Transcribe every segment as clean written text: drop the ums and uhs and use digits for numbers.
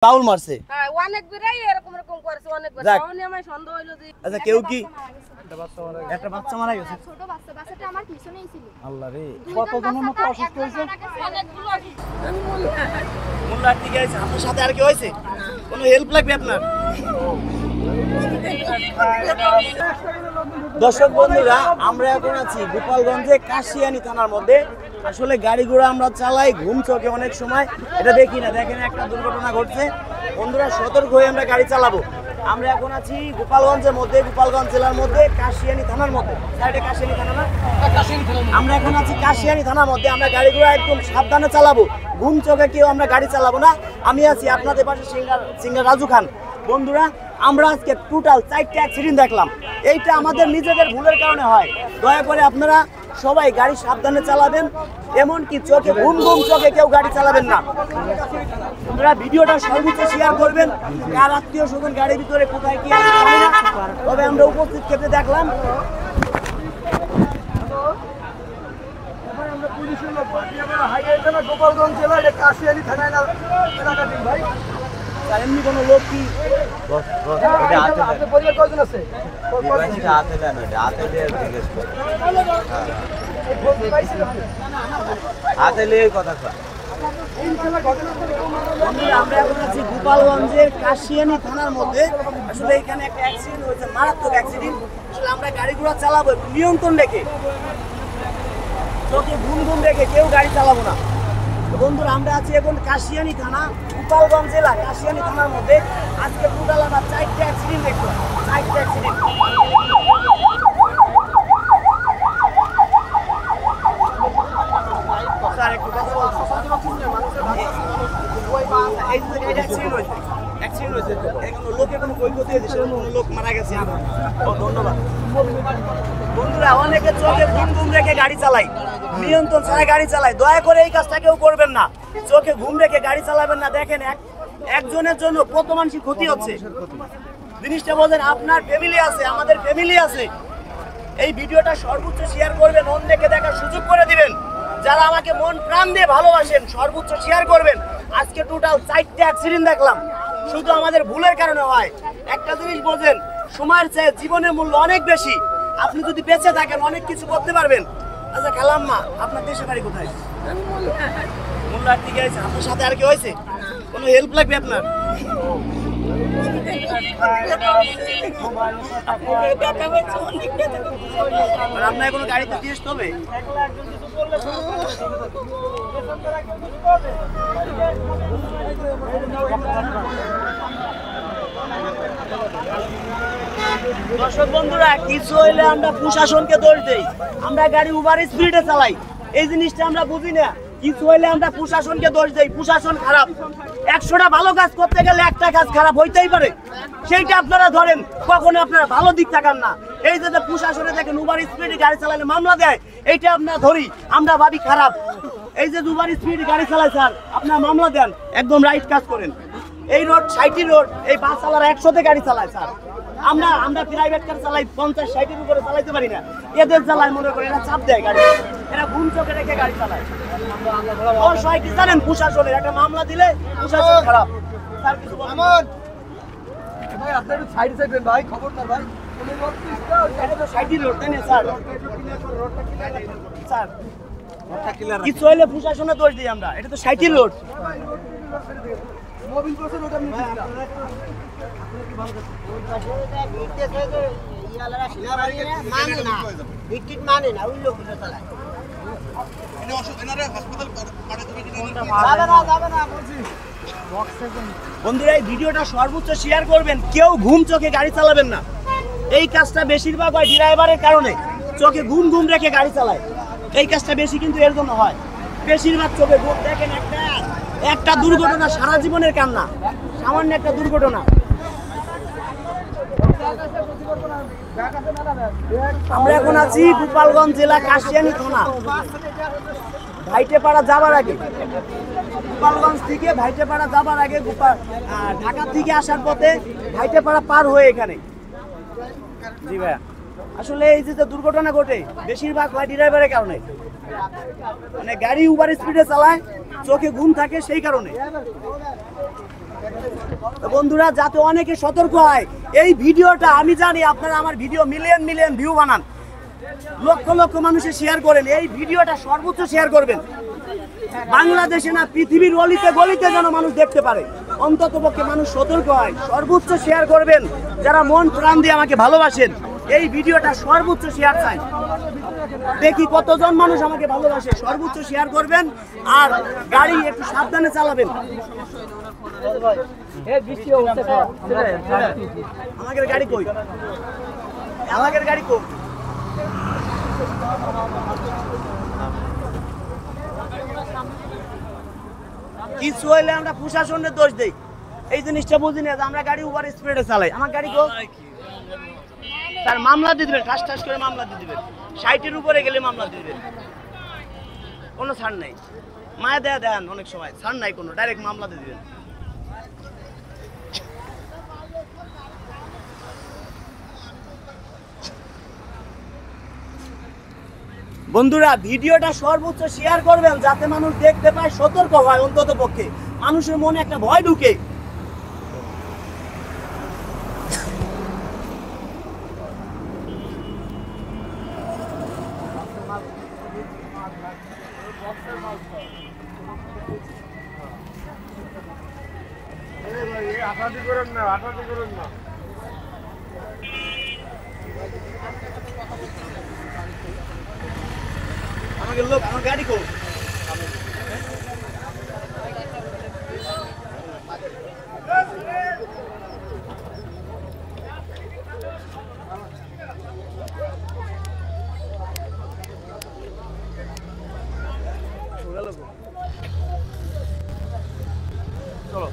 Paul মারছে অনেক বিরাই এরকম এরকম করেছে অনেকবার তাহলে আমার সন্দেহ হলো যে আচ্ছা কেউ কি একটা বাচ্চা মারা গেছে ছোট বাচ্চাটা আমার পিছনেই ছিল আল্লাহ রে কতজনের মতো অসুস্থ হয়েছে অনেকগুলো মোল্লার দিকে আছে আপনার সাথে আর কি হয়েছে কোনো হেল্প লাগবে আপনার দর্শক বন্ধুরা আমরা এখন আছি গোপালগঞ্জে কাশিয়ানী থানার মধ্যে আসলে গাড়ি ঘোড়া আমরা চালাই ঘুম চোখে অনেক সময় এটা দেখি না দেখেন একটা দুর্ঘটনা ঘটছে বন্ধুরা সতর্ক হয়ে আমরা গাড়ি চালাবো আমরা এখন আছি গোপালগঞ্জের মধ্যে গোপালগঞ্জ জেলার মধ্যে কাশিয়ানী থানার মধ্যে সাইডে কাশিয়ানী থানা না আমরা এখন আছি কাশিয়ানী থানার মধ্যে আমরা গাড়ি ঘোড়া একদম সাবধানে চালাবো ঘুম চোখে কেউ আমরা গাড়ি চালাবো না আমি আছি আপনাদের পাশে সিঙ্গার রাজু খান বন্ধুরা আমরা আজকে টোটাল 4টা অ্যাক্সিডেন্ট দেখলাম এইটা আমাদের নিজেদের ভুলের কারণে হয় দয়া করে আপনারা সবাই গাড়ি সাবধানে চালাবেন এমনকি চোখে ঘুম ঘুম চোখে কেউ গাড়ি চালাবেন না আপনারা ভিডিওটা সর্বোচ্চ শেয়ার করবেন কার আত্মীয় স্বজন গাড়ির ভিতরে কোথায় কি আছে জানি না তবে আমরা উপস্থিত ক্ষেত্রে দেখলাম আমরা পুলিশের লোক হাইওয়ে থানা গোপালগঞ্জ জেলার কাশিয়ানী থানায় এলাকাধীন ভাই এমনি কোনো লোক কি পরিবার কজন আছে আমরা এখন আছি গোপালগঞ্জের কাশিয়ানী থানার মধ্যে আসলে এখানে একটা অ্যাক্সিডেন্ট হয়েছে মারাত্মক অ্যাক্সিডেন্ট আসলে আমরা গাড়ি ঘোড়া চালাবো নিয়ন্ত্রণ রেখে চোখে ঘুম ঘুম রেখে কেউ গাড়ি চালাবো না বন্ধুরা আমরা আছি এখন কাশিয়ানী থানা গোপালগঞ্জ জেলা কাশিয়ানী থানার মধ্যে আজকে টোটাল আমরা 4টা অ্যাক্সিডেন্ট দেখলাম 4টা অ্যাক্সিডেন্ট স্যার একটু কথা বলছি অ্যাক্সিডেন্ট হয়েছে লোকে কোনো কৈফিয়ত দিয়েছে কোনো লোক মারা গেছে ধন্যবাদ বন্ধুরা অনেকে চোখে ঘুম ঘুম রেখে গাড়ি চালায় নিয়ন্ত্রণ ছাড়া গাড়ি চালায় দয়া করে এই কাজটা কেউ করবেন না চোখে ঘুম রেখে গাড়ি চালাবেন না দেখেন একজনের জন্য কত মানুষের ক্ষতি হচ্ছে জিনিসটা বলেন আপনার ফ্যামিলি আছে আমাদের ফ্যামিলি আছে এই ভিডিওটা সর্বোচ্চ শেয়ার করবেন অন্যকে দেখার সুযোগ করে দিবেন যারা আমাকে মন প্রাণ দিয়ে ভালোবাসেন সর্বোচ্চ শেয়ার করবেন আজকে টোটাল 4টা অ্যাক্সিডেন্ট দেখলাম শুধু আমাদের ভুলের কারণে হয় একটা জিনিস বোঝেন সময়ের চেয়ে জীবনের মূল্য অনেক বেশি আপনি যদি বেঁচে থাকেন অনেক কিছু করতে পারবেন আচ্ছা খালাম্মা আপনার দেশে বাড়ি কোথায় মোল্লার দিকে আছে আপনার সাথে আর কি হয়েছে কোনো হেল্প লাগবে আপনার আপনার কোনো গাড়িতে দিয়ে হবে দর্শক বন্ধুরা কিছু হইলে আমরা প্রশাসনকে দোষ দেই আমরা গাড়ি ওভার স্পিডে চালাই এই জিনিসটা আমরা বুঝি না কিছু হইলে আমরা প্রশাসনকে দোষ দেই প্রশাসন খারাপ 100টা ভালো কাজ করতে গেলে একটা কাজ খারাপ হইতেই পারে সেইটা আপনারা ধরেন কখনো আপনারা ভালো দিক থাকান না এই যে প্রশাসনে দেখেন ওভার স্পিডে গাড়ি চালালে মামলা দেয় এইটা আপনারা ধরি আমরা ভাবি খারাপ এই যে ওভার স্পিডে গাড়ি চালায় স্যার আপনারা মামলা দেন একদম রাইট কাজ করেন এই রোড 60 রোড এই বাস চালারা 100তে গাড়ি চালায় স্যার আমরা প্রাইভেট কার চালাই 50-60 উপরে চালাইতে পারি না এদের চালায় মনে করে এরা চাপ দেয় গাড়ি এরা ঘুম চোখে রেখে গাড়ি চালায় অসহায় জানেন প্রশাসনের একটা মামলা দিলে প্রশাসন খারাপ স্যার কিছু বলেন ভাই আপনি একটু সাইড সাইডেন ভাই খবরদার ভাই এটা তো 60 রোড তাই না স্যার স্যার কিছু হইলে প্রশাসনের দোষ দিই আমরা এটা তো 60 রোড মোবিল করছেন ওটা আমি বন্ধুরা এই ভিডিওটা সর্বোচ্চ শেয়ার করবেন কেউ ঘুম চোখে গাড়ি চালাবেন না এই কাজটা বেশিরভাগ হয় ড্রাইভারের কারণে চোখে ঘুম ঘুম রেখে গাড়ি চালায় এই কাজটা বেশি কিন্তু এর জন্য হয় বেশিরভাগ চোখে ঘুম দেখেন একটা দুর্ঘটনা সারা জীবনের কান্না সামান্য একটা দুর্ঘটনা আমরা এখন আছি গোপালগঞ্জ জেলা কাশিয়ানী থানা ভাইটেপাড়া যাবার আগে গোপালগঞ্জ থেকে ভাইটেপাড়া যাবার আগে ঢাকা থেকে আসার পথে ভাইটেপাড়া পার হয়ে এখানে জি ভাইয়া আসলে এই যে দুর্ঘটনা ঘটে বেশিরভাগ হয় ড্রাইভারের কারণে মানে গাড়ি ওভার স্পিডে চালায় চোখে ঘুম থাকে সেই কারণে তো বন্ধুরা, যাতে অনেকে সতর্ক হয়, এই ভিডিওটা আমি জানি আপনারা আমার ভিডিও মিলিয়ন মিলিয়ন ভিউ বানান, লক্ষ লক্ষ মানুষে শেয়ার করেন, এই ভিডিওটা সর্বোচ্চ শেয়ার করবেন। বাংলাদেশে না, পৃথিবীর অলিতে গলিতে যেন মানুষ দেখতে পারে, অন্তত পক্ষে মানুষ সতর্ক হয়। সর্বোচ্চ শেয়ার করবেন, যারা মন প্রাণ দিয়ে আমাকে ভালোবাসেন, এই ভিডিওটা সর্বোচ্চ শেয়ার চাই, দেখি কতজন মানুষ আমাকে ভালোবাসে। সর্বোচ্চ শেয়ার করবেন আর গাড়ি একটু সাবধানে চালাবেন। আমাদের গাড়ি কই, আমাদের গাড়ি কই? কিছু হইলে আমরা প্রশাসনের দোষ দেই, এই জিনিসটা বুঝি না যে আমরা গাড়ি ওভার স্পিডে চালাই। আমার গাড়ি কো, তার মামলা দিয়ে দিবেন, ঠাস ঠাস করে মামলা দিয়ে দিবেন, 60-এর উপরে গেলে মামলা দিয়ে দিবেন, কোনো ছাড় নাই। মায়া দেয়া দেন, অনেক সময় ছাড় নাই কোনো, ডাইরেক্ট মামলা দিয়ে দিবেন। বন্ধুরা, ভিডিওটা সর্বোচ্চ শেয়ার করবেন, যাতে মানুষ দেখতে পায়, সতর্ক হয়, অন্তত পক্ষে মানুষের মনে একটা ভয় ঢুকে। আমাকে লোক, আমার গাড়ি কো, চলো।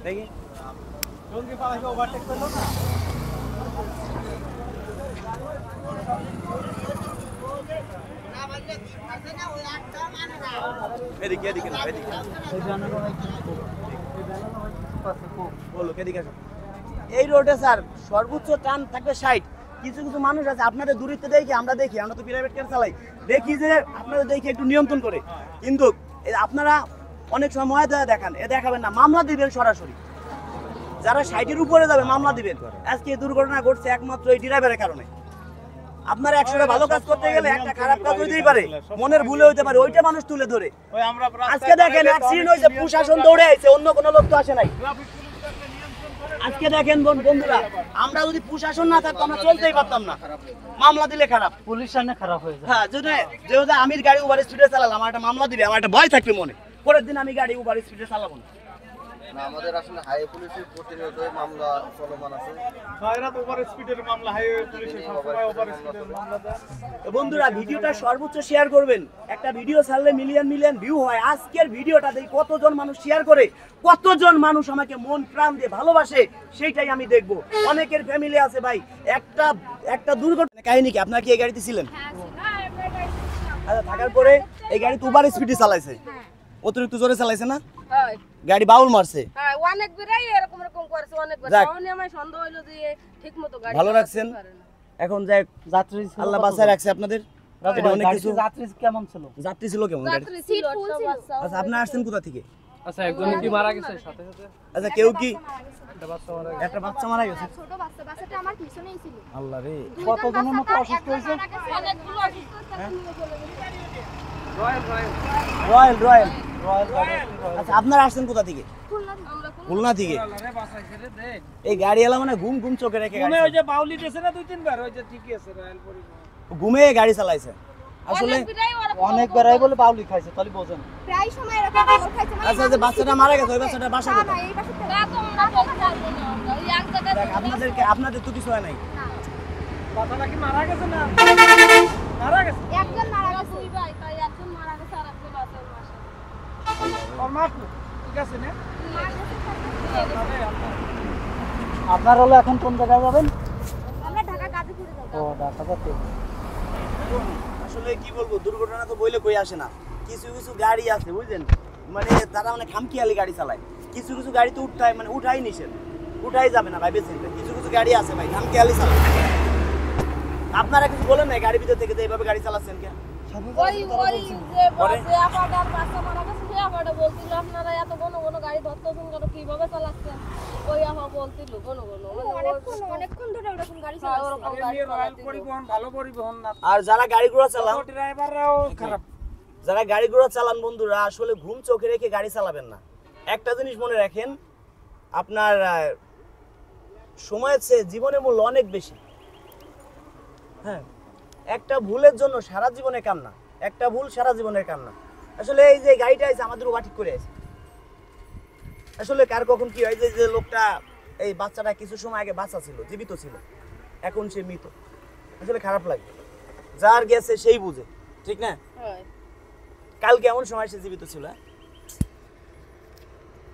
দেখি জলদি পালাকে ওভারটেক করলো না। এদিকে এদিকে না, এদিকে বলো, এদিকে আসো। এই রোডে স্যার সর্বোচ্চ টান থাকবে 60। কিছু কিছু মানুষ আছে আপনাদের দূরত্ব দেখি, আমরা দেখি, আমরা তো প্রাইভেট কার চালাই, দেখি যে আপনাদের দেখি একটু নিয়ন্ত্রণ করে, কিন্তু আপনারা অনেক সময় ময়দা দেখান, এ দেখাবেন না, মামলা দিবেন সরাসরি। যারা 60-এর উপরে যাবে মামলা দিবেন। আজকে এই দুর্ঘটনা ঘটছে একমাত্র এই ড্রাইভারের কারণে। আপনার 100টা ভালো কাজ করতে গেলে একটা খারাপ কাজ হইতেই পারে, মনের ভুলে হইতে পারে, ওইটা মানুষ তুলে ধরে। আজকে দেখেন অ্যাক্সিডেন্ট হয়েছে, প্রশাসন দৌড়ে আইছে, অন্য কোনো লোক তো আসে নাই। আজকে দেখেন বন্ধুরা, আমরা যদি প্রশাসন না থাকতো আমরা চলতেই পারতাম না, মামলা দিলে খারাপ, পুলিশ সামনে খারাপ হয়ে যায়। হ্যাঁ, যেহেতু আমি গাড়ি ওভার স্পিডে চালালাম, আমার একটা মামলা দিবে, আমার একটা ভয় থাকবে মনে, পরের দিন আমি গাড়ি ওভার স্পিডে চালাবো না। আমাদের আসলে হাইওয়ে পুলিশের প্রতিনিয়ত মামলা চলমান আছে। ওভার স্পিডের মামলা, হাইওয়ে পুলিশের সবসময় ওভার স্পিডের মামলা দেয়। বন্ধুরা, ভিডিওটা সর্বোচ্চ শেয়ার করবেন। একটা ভিডিও ছাড়লে মিলিয়ন মিলিয়ন ভিউ হয়। আজকের ভিডিওটা দেখি কতজন মানুষ শেয়ার করে, কতজন মানুষ আমাকে মন প্রাণ দিয়ে ভালোবাসে, সেইটাই আমি দেখবো। অনেকের ফ্যামিলি আছে ভাই, একটা দুর্ঘটনা কাহিনী কি, আপনার কি এই গাড়িতে ছিলেন? আচ্ছা, থাকার পরে এই গাড়ি তো ওভার স্পিডে চালাইছে, অতিরিক্ত জোরে চালাইছে না, গাড়ি বাউল মারছে। অনেক বেরাই এরকম এরকম করেছে, অনেক বের সামনে আমার সন্দেহ হলো যে ঠিকমতো গাড়ি ভালো রাখছেন। এখন যাই, যাত্রী আল্লাহ বাঁচায় রাখছে আপনাদের। এটা অনেক কিছু। যাত্রী কেমন ছিল? যাত্রী ছিল কেমন গাড়ি? যাত্রী ছিল সব বাচ্চা। আচ্ছা, আপনি আসছেন কোথা থেকে? আচ্ছা, একজন কি মারা গেছে সাথে সাথে? আচ্ছা, কেউ কি একটা বাচ্চা মারা গেছে। একটা বাচ্চা মারা গেছে? ছোট বাচ্চা, বাচ্চাটা আমার পিছনেই ছিল। আল্লাহ রে, কতজনের মতো অসুস্থ হয়েছে? অনেকগুলো অসুস্থ তাকে নিয়ে চলে গেছে। রয়্যাল। আচ্ছা, আপনারা আসছেন কোথা থেকে? আমরা খুলনা থেকে। এই গাড়িওয়ালা মানে ঘুম ঘুম চোখে রেখে গাড়ি ওই যে বাউলি দিয়েছে না 2-3 বার, ওই যে ঠিকই আছে রয়্যাল পরিবহন। ঘুমে গাড়ি চালাইছে আসলে। অনেক বেড়াই বলে বাউলি খাইছে, তাহলে বোঝেন। প্রায় সময় এরকম খবর খাইছে মানে। আচ্ছা, যে বাচ্চাটা মারা গেছে, ওই বাচ্চাটার বাসা না, কোথায়? এই পাশে তা তো আমরা বলতে পারবো না, আমরা ওই এক জায়গায় আপনাদের তো কিছু হয় নাই? বাচ্চাটা কি মারা গেছে না? মারা গেছে। একজন মারা গেছে। দুই ভাই, তাই একজন মারা গেছে আর একজন আছে ওর মাসে। ওর মা ঠিক আছে না? মারা গেছে। আপনার হলো এখন কোন জায়গায় যাবেন? আমরা ঢাকা গাজীপুরে যাব। ও, ঢাকা যাচ্ছে। আসলে কি বলবো, দুর্ঘটনা তো বইলে কই আসে না। কিছু কিছু গাড়ি আছে বুঝলেন, মানে তারা মানে খামখেয়ালি গাড়ি চালায়। কিছু কিছু গাড়ি তো উঠাই নিষেধ, উঠাই যাবে না ভাই, বেশি কিছু কিছু গাড়ি আছে ভাই খামখেয়ালি চালায়। আপনারা কিছু বলেন না গাড়ির ভিতর থেকে যে এইভাবে গাড়ি চালাচ্ছেন কেন? ওই যে আপাটার বাচ্চা মারা গেছে সে আপাটা বলছিল আপনারা এত ঘন ঘন গাড়ি ধরতেছেন কেন, কিভাবে চালাচ্ছেন? ওই আপা বলছিল ঘন ঘন অনেকক্ষণ ধরে ওরকম গাড়ি হ্যাঁ, চালাচ্ছে। ওরকম গাড়ি চালাচ্ছিল। পরিবহন ভালো পরিবহন না, আর যারা গাড়িগুলো চালান, ড্রাইভাররাও খারাপ। যারা গাড়িগুলো চালান বন্ধুরা, আসলে ঘুম চোখে রেখে গাড়ি চালাবেন না। একটা জিনিস মনে রাখেন, আপনার সময়ের চেয়ে জীবনের মূল্য অনেক বেশি। হ্যাঁ, একটা ভুলের জন্য সারা জীবনে কান্না, একটা ভুল সারা জীবনের কান্না। আসলে এই যে গাড়িটা আছে আমাদের ওভার ঠিক করে আছে। আসলে কার কখন কি হয়, যে লোকটা, এই বাচ্চাটা কিছু সময় আগে বাচ্চা ছিল, জীবিত ছিল, এখন সে মৃত। আসলে খারাপ লাগে, যার গেছে সেই বুঝে, ঠিক না? হ্যাঁ। কালকে এমন সময় সে জীবিত ছিল।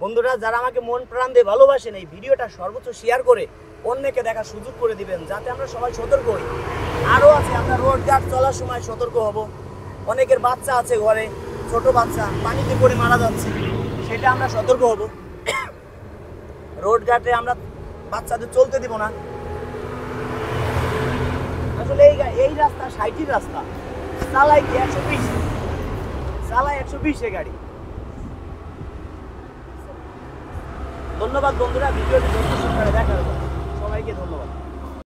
বন্ধুরা, যারা আমাকে মন প্রাণ দিয়ে ভালোবাসেন, এই ভিডিওটা সর্বোচ্চ শেয়ার করে অন্যকে দেখার সুযোগ করে দিবেন, যাতে আমরা সবাই সতর্ক হই। আরও আছে, আমরা রোড ঘাট চলার সময় সতর্ক হব। অনেকের বাচ্চা আছে ঘরে, ছোট বাচ্চা পানিতে পড়ে মারা যাচ্ছে, সেটা আমরা সতর্ক হব। রোড ঘাটে আমরা বাচ্চাদের চলতে দিব না। আসলে এই রাস্তা 60-এর রাস্তা, চালাই কি 120, চালায় 120-এ গাড়ি। ধন্যবাদ বন্ধুরা, ভিডিওটি দেখার জন্য সবাইকে ধন্যবাদ।